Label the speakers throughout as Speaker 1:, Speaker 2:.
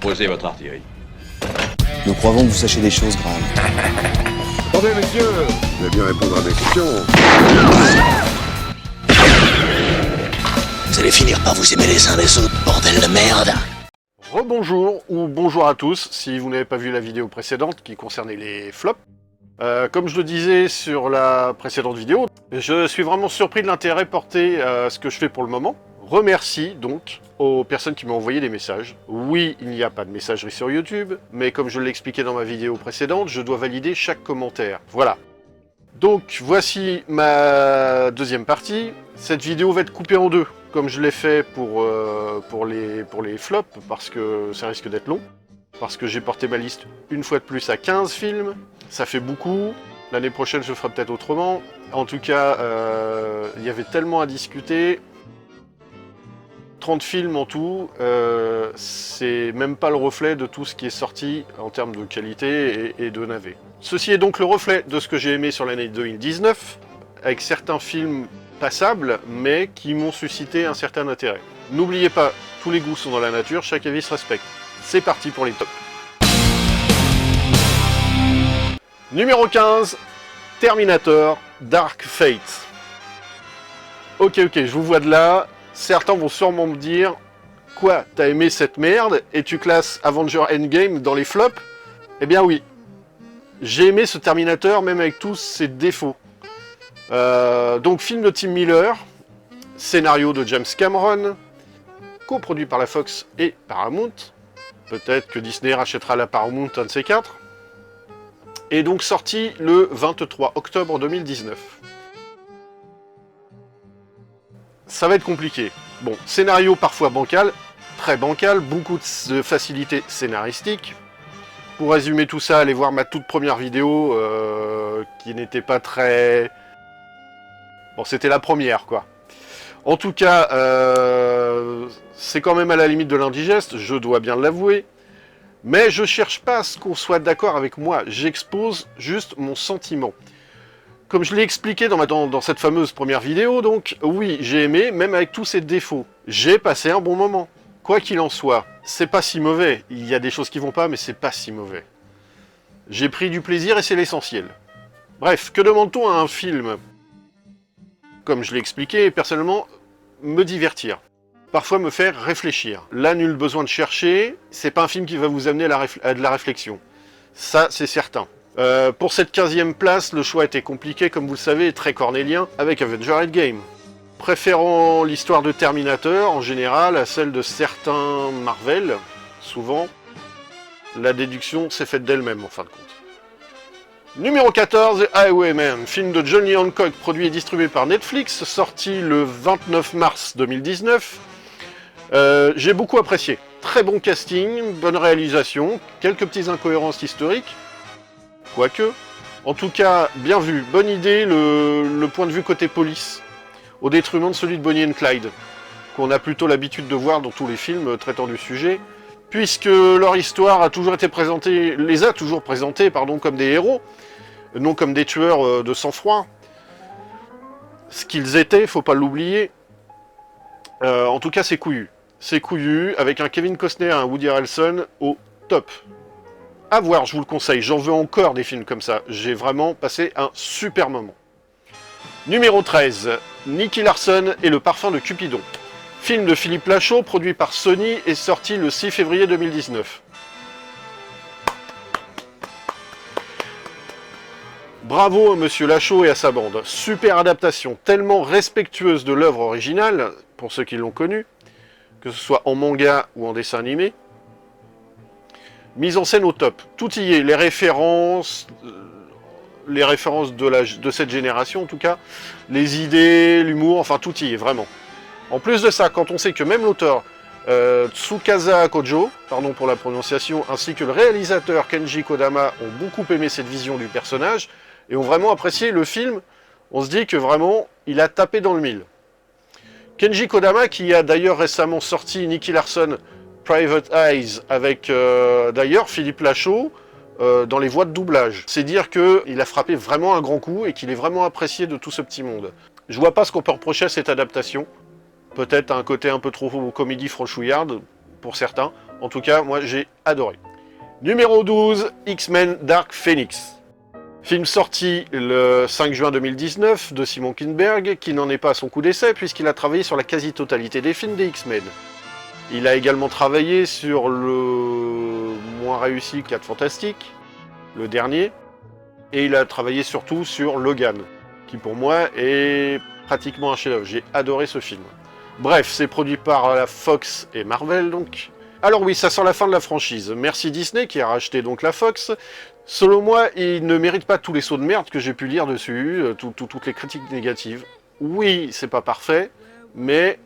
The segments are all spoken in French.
Speaker 1: Posez votre artillerie.
Speaker 2: Nous croyons que vous sachez des choses graves.
Speaker 3: Attendez, messieurs, vous allez bien répondre à mes questions.
Speaker 2: Vous allez finir par vous aimer les uns les autres, bordel de merde.
Speaker 4: Rebonjour ou bonjour à tous, si vous n'avez pas vu la vidéo précédente qui concernait les flops. Comme je le disais sur la précédente vidéo, je suis vraiment surpris de l'intérêt porté à ce que je fais pour le moment. Remercie donc aux personnes qui m'ont envoyé des messages. Oui, il n'y a pas de messagerie sur YouTube, mais comme je l'ai expliqué dans ma vidéo précédente, je dois valider chaque commentaire. Voilà. Donc voici ma deuxième partie. Cette vidéo va être coupée en deux, comme je l'ai fait pour les flops, parce que ça risque d'être long. Parce que j'ai porté ma liste une fois de plus à 15 films. Ça fait beaucoup. L'année prochaine, je ferai peut-être autrement. En tout cas, il y avait tellement à discuter. 30 films en tout, c'est même pas le reflet de tout ce qui est sorti en termes de qualité et de navet. Ceci est donc le reflet de ce que j'ai aimé sur l'année 2019, avec certains films passables, mais qui m'ont suscité un certain intérêt. N'oubliez pas, tous les goûts sont dans la nature, chaque avis se respecte. C'est parti pour les tops. Numéro 15, Terminator Dark Fate. Ok, je vous vois de là. Certains vont sûrement me dire « Quoi, t'as aimé cette merde et tu classes Avengers Endgame dans les flops ?» Eh bien oui, j'ai aimé ce Terminator même avec tous ses défauts. Donc film de Tim Miller, scénario de James Cameron, coproduit par la Fox et Paramount. Peut-être que Disney rachètera la Paramount, un de ces quatre. Et donc sorti le 23 octobre 2019. Ça va être compliqué. Bon, scénario parfois bancal, très bancal, beaucoup de facilité scénaristique. Pour résumer tout ça, allez voir ma toute première vidéo, qui n'était pas très... Bon, c'était la première, quoi. En tout cas, c'est quand même à la limite de l'indigeste, je dois bien l'avouer. Mais je cherche pas à ce qu'on soit d'accord avec moi, j'expose juste mon sentiment. Comme je l'ai expliqué dans cette fameuse première vidéo, donc, oui, j'ai aimé, même avec tous ses défauts. J'ai passé un bon moment. Quoi qu'il en soit, c'est pas si mauvais. Il y a des choses qui vont pas, mais c'est pas si mauvais. J'ai pris du plaisir et c'est l'essentiel. Bref, que demande-t-on à un film? Comme je l'ai expliqué, personnellement, me divertir. Parfois me faire réfléchir. Là, nul besoin de chercher, c'est pas un film qui va vous amener à de la réflexion. Ça, c'est certain. Pour cette 15e place, le choix était compliqué, comme vous le savez, et très cornélien, avec Avengers Endgame. Préférant l'histoire de Terminator, en général, à celle de certains Marvel, souvent, la déduction s'est faite d'elle-même, en fin de compte. Numéro 14, The Highwayman, film de Johnny Hancock, produit et distribué par Netflix, sorti le 29 mars 2019. J'ai beaucoup apprécié. Très bon casting, bonne réalisation, quelques petites incohérences historiques, quoique. En tout cas, bien vu, bonne idée, le point de vue côté police, au détriment de celui de Bonnie and Clyde, qu'on a plutôt l'habitude de voir dans tous les films traitant du sujet, puisque leur histoire a toujours été présentée, comme des héros, non comme des tueurs de sang-froid. Ce qu'ils étaient, faut pas l'oublier. En tout cas, c'est couillu. C'est couillu, avec un Kevin Costner et un Woody Harrelson au top. À voir, je vous le conseille, j'en veux encore des films comme ça. J'ai vraiment passé un super moment. Numéro 13, Nicky Larson et le parfum de Cupidon. Film de Philippe Lachaud, produit par Sony et sorti le 6 février 2019. Bravo à Monsieur Lachaud et à sa bande. Super adaptation, tellement respectueuse de l'œuvre originale, pour ceux qui l'ont connue, que ce soit en manga ou en dessin animé. Mise en scène au top. Tout y est, les références de cette génération en tout cas, les idées, l'humour, enfin tout y est, vraiment. En plus de ça, quand on sait que même l'auteur Tsukasa Kojo, pardon pour la prononciation, ainsi que le réalisateur Kenji Kodama ont beaucoup aimé cette vision du personnage et ont vraiment apprécié le film, on se dit que vraiment, il a tapé dans le mille. Kenji Kodama, qui a d'ailleurs récemment sorti Nicky Larson Private Eyes, avec d'ailleurs Philippe Lachaud dans les voix de doublage. C'est dire qu'il a frappé vraiment un grand coup et qu'il est vraiment apprécié de tout ce petit monde. Je vois pas ce qu'on peut reprocher à cette adaptation. Peut-être un côté un peu trop comédie franchouillarde, pour certains. En tout cas, moi j'ai adoré. Numéro 12, X-Men Dark Phoenix. Film sorti le 5 juin 2019 de Simon Kinberg, qui n'en est pas à son coup d'essai puisqu'il a travaillé sur la quasi-totalité des films des X-Men. Il a également travaillé sur le moins réussi 4 Fantastiques, le dernier, et il a travaillé surtout sur Logan, qui pour moi est pratiquement un chef-d'œuvre. J'ai adoré ce film. Bref, c'est produit par la Fox et Marvel donc. Alors oui, ça sent la fin de la franchise. Merci Disney qui a racheté donc la Fox. Selon moi, il ne mérite pas tous les sauts de merde que j'ai pu lire dessus, toutes les critiques négatives. Oui, c'est pas parfait, mais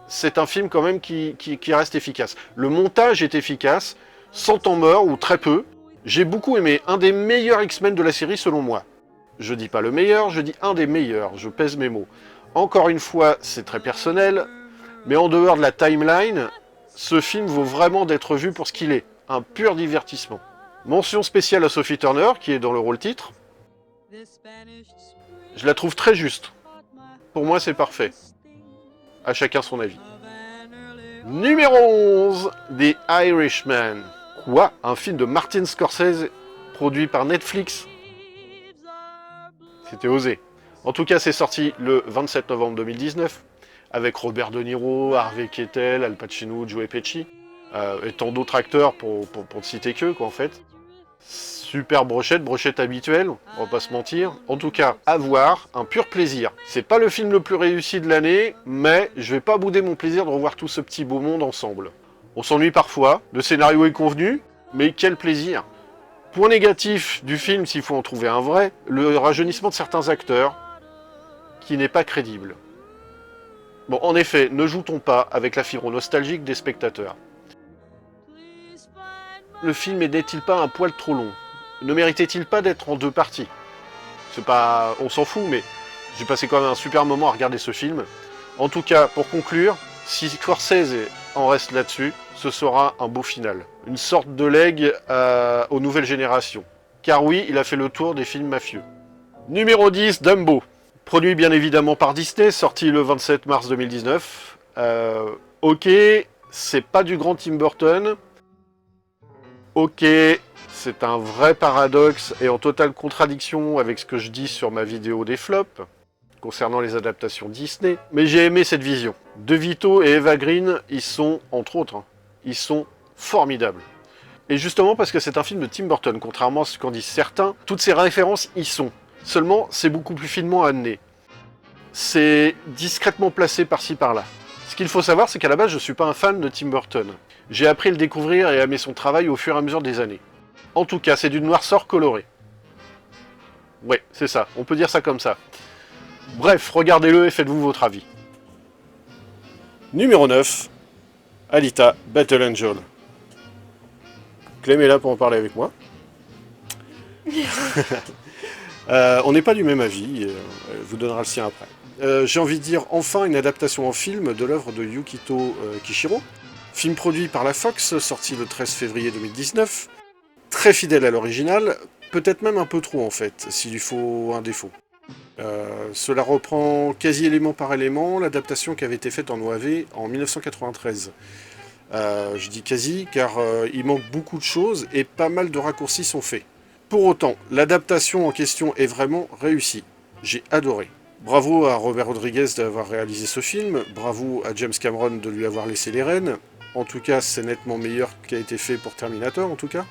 Speaker 4: c'est un film quand même qui reste efficace. Le montage est efficace, sans temps mort ou très peu. J'ai beaucoup aimé, un des meilleurs X-Men de la série selon moi. Je dis pas le meilleur, je dis un des meilleurs, je pèse mes mots. Encore une fois, c'est très personnel, mais en dehors de la timeline, ce film vaut vraiment d'être vu pour ce qu'il est, un pur divertissement. Mention spéciale à Sophie Turner, qui est dans le rôle titre. Je la trouve très juste. Pour moi, c'est parfait. À chacun son avis. Numéro 11, The Irishman. Quoi? Un film de Martin Scorsese, produit par Netflix? C'était osé. En tout cas, c'est sorti le 27 novembre 2019, avec Robert De Niro, Harvey Keitel, Al Pacino, Joe Pesci, et tant d'autres acteurs pour ne citer qu'eux, quoi, en fait. Super brochette habituelle, on va pas se mentir. En tout cas, à voir, un pur plaisir. C'est pas le film le plus réussi de l'année, mais je vais pas bouder mon plaisir de revoir tout ce petit beau monde ensemble. On s'ennuie parfois, le scénario est convenu, mais quel plaisir! Point négatif du film, s'il faut en trouver un vrai, le rajeunissement de certains acteurs, qui n'est pas crédible. Bon, en effet, ne joue-t-on pas avec la fibre nostalgique des spectateurs? Le film n'est-il pas un poil trop long? Ne méritait-il pas d'être en 2 parties? C'est pas... on s'en fout, mais j'ai passé quand même un super moment à regarder ce film. En tout cas, pour conclure, si Scorsese en reste là-dessus, ce sera un beau final. Une sorte de legs aux nouvelles générations. Car oui, il a fait le tour des films mafieux. Numéro 10, Dumbo. Produit bien évidemment par Disney, sorti le 27 mars 2019. Ok, c'est pas du grand Tim Burton. Ok, c'est un vrai paradoxe et en totale contradiction avec ce que je dis sur ma vidéo des flops concernant les adaptations Disney, mais j'ai aimé cette vision. De Vito et Eva Green, ils sont, entre autres, ils sont formidables. Et justement parce que c'est un film de Tim Burton, contrairement à ce qu'en disent certains, toutes ces références y sont. Seulement, c'est beaucoup plus finement amené. C'est discrètement placé par-ci par-là. Ce qu'il faut savoir, c'est qu'à la base, je ne suis pas un fan de Tim Burton. J'ai appris à le découvrir et à aimer son travail au fur et à mesure des années. En tout cas, c'est d'une noirceur colorée. Ouais, c'est ça, on peut dire ça comme ça. Bref, regardez-le et faites-vous votre avis. Numéro 9, Alita, Battle Angel. Clem est là pour en parler avec moi. On n'est pas du même avis, elle vous donnera le sien après. J'ai envie de dire enfin une adaptation en film de l'œuvre de Yukito Kishiro. Film produit par la Fox, sorti le 13 février 2019. Très fidèle à l'original, peut-être même un peu trop en fait, s'il lui faut un défaut. Cela reprend quasi élément par élément l'adaptation qui avait été faite en OAV en 1993. Je dis quasi car il manque beaucoup de choses et pas mal de raccourcis sont faits. Pour autant, l'adaptation en question est vraiment réussie. J'ai adoré. Bravo à Robert Rodriguez d'avoir réalisé ce film, bravo à James Cameron de lui avoir laissé les rênes. En tout cas, c'est nettement meilleur qu'a été fait pour Terminator, en tout cas.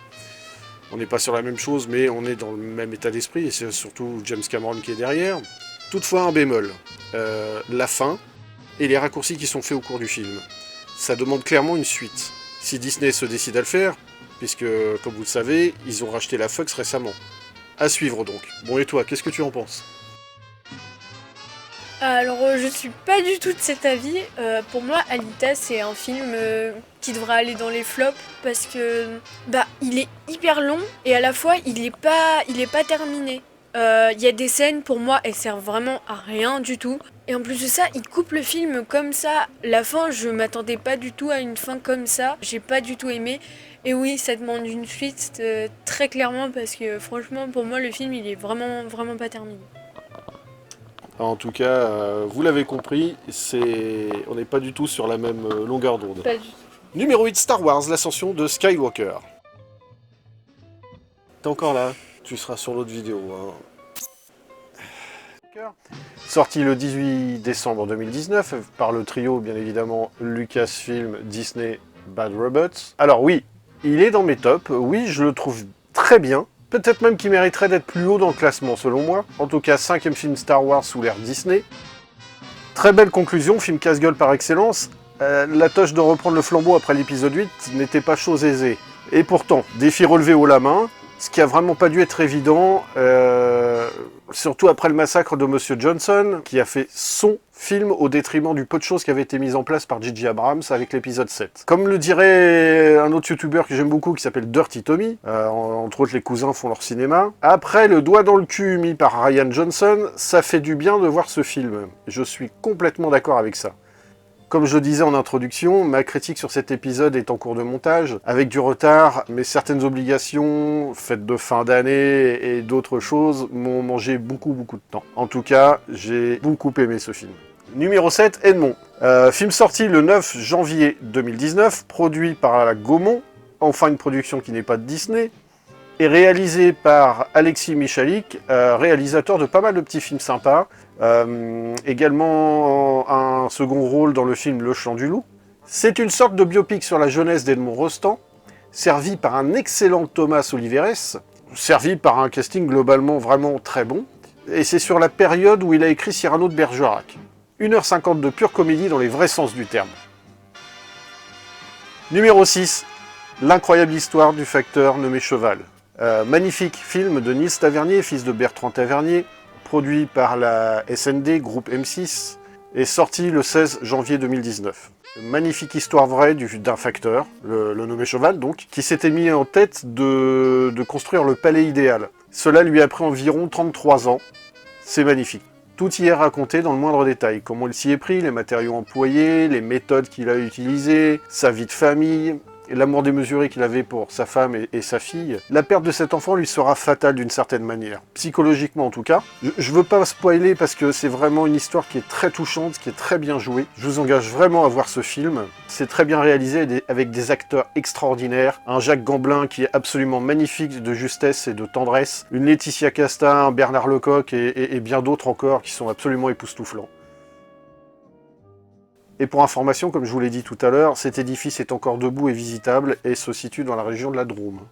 Speaker 4: On n'est pas sur la même chose, mais on est dans le même état d'esprit, et c'est surtout James Cameron qui est derrière. Toutefois, un bémol. La fin et les raccourcis qui sont faits au cours du film. Ça demande clairement une suite. Si Disney se décide à le faire, puisque, comme vous le savez, ils ont racheté la Fox récemment. À suivre donc. Bon, et toi, qu'est-ce que tu en penses ?
Speaker 1: Alors, je suis pas du tout de cet avis. Pour moi, Alita, c'est un film qui devrait aller dans les flops parce que il est hyper long et à la fois il est pas terminé. Il y a des scènes, pour moi, elles servent vraiment à rien du tout. Et en plus de ça, il coupe le film comme ça. La fin, je m'attendais pas du tout à une fin comme ça. J'ai pas du tout aimé. Et oui, ça demande une suite très clairement parce que franchement, pour moi, le film, il est vraiment, vraiment pas terminé.
Speaker 4: En tout cas, vous l'avez compris, on n'est pas du tout sur la même longueur d'onde.
Speaker 1: Pas du tout.
Speaker 4: Numéro 8, Star Wars, l'ascension de Skywalker. T'es encore là? Tu seras sur l'autre vidéo. Hein. Sorti le 18 décembre 2019 par le trio, bien évidemment, Lucasfilm, Disney, Bad Robots. Alors oui, il est dans mes tops. Oui, je le trouve très bien. Peut-être même qu'il mériterait d'être plus haut dans le classement, selon moi. En tout cas, 5e film Star Wars sous l'ère Disney. Très belle conclusion, film casse-gueule par excellence. La tâche de reprendre le flambeau après l'épisode 8 n'était pas chose aisée. Et pourtant, défi relevé haut la main, ce qui a vraiment pas dû être évident, surtout après le massacre de Monsieur Johnson, qui a fait son film au détriment du peu de choses qui avaient été mises en place par J.J. Abrams avec l'épisode 7. Comme le dirait un autre youtubeur que j'aime beaucoup, qui s'appelle Dirty Tommy, entre autres les cousins font leur cinéma, après le doigt dans le cul mis par Rian Johnson, ça fait du bien de voir ce film. Je suis complètement d'accord avec ça. Comme je le disais en introduction, ma critique sur cet épisode est en cours de montage, avec du retard, mais certaines obligations, faites de fin d'année et d'autres choses, m'ont mangé beaucoup de temps. En tout cas, j'ai beaucoup aimé ce film. Numéro 7, Edmond. Film sorti le 9 janvier 2019, produit par la Gaumont, enfin une production qui n'est pas de Disney, et réalisé par Alexis Michalik, réalisateur de pas mal de petits films sympas, également un second rôle dans le film Le Chant du Loup. C'est une sorte de biopic sur la jeunesse d'Edmond Rostand, servi par un excellent Thomas Oliveres, servi par un casting globalement vraiment très bon, et c'est sur la période où il a écrit Cyrano de Bergerac. 1h50 de pure comédie dans les vrais sens du terme. Numéro 6, l'incroyable histoire du facteur nommé Cheval. Magnifique film de Niels Tavernier, fils de Bertrand Tavernier, produit par la SND, groupe M6, et sorti le 16 janvier 2019. Magnifique histoire vraie d'un facteur, le nommé Cheval donc, qui s'était mis en tête de construire le palais idéal. Cela lui a pris environ 33 ans. C'est magnifique. Tout y est raconté dans le moindre détail. Comment il s'y est pris, les matériaux employés, les méthodes qu'il a utilisées, sa vie de famille, l'amour démesuré qu'il avait pour sa femme et sa fille. La perte de cet enfant lui sera fatale d'une certaine manière, psychologiquement en tout cas. Je veux pas spoiler parce que c'est vraiment une histoire qui est très touchante, qui est très bien jouée. Je vous engage vraiment à voir ce film. C'est très bien réalisé avec des acteurs extraordinaires. Un Jacques Gamblin qui est absolument magnifique de justesse et de tendresse. Une Laetitia Casta, un Bernard Lecoq et bien d'autres encore qui sont absolument époustouflants. Et pour information, comme je vous l'ai dit tout à l'heure, cet édifice est encore debout et visitable et se situe dans la région de la Drôme.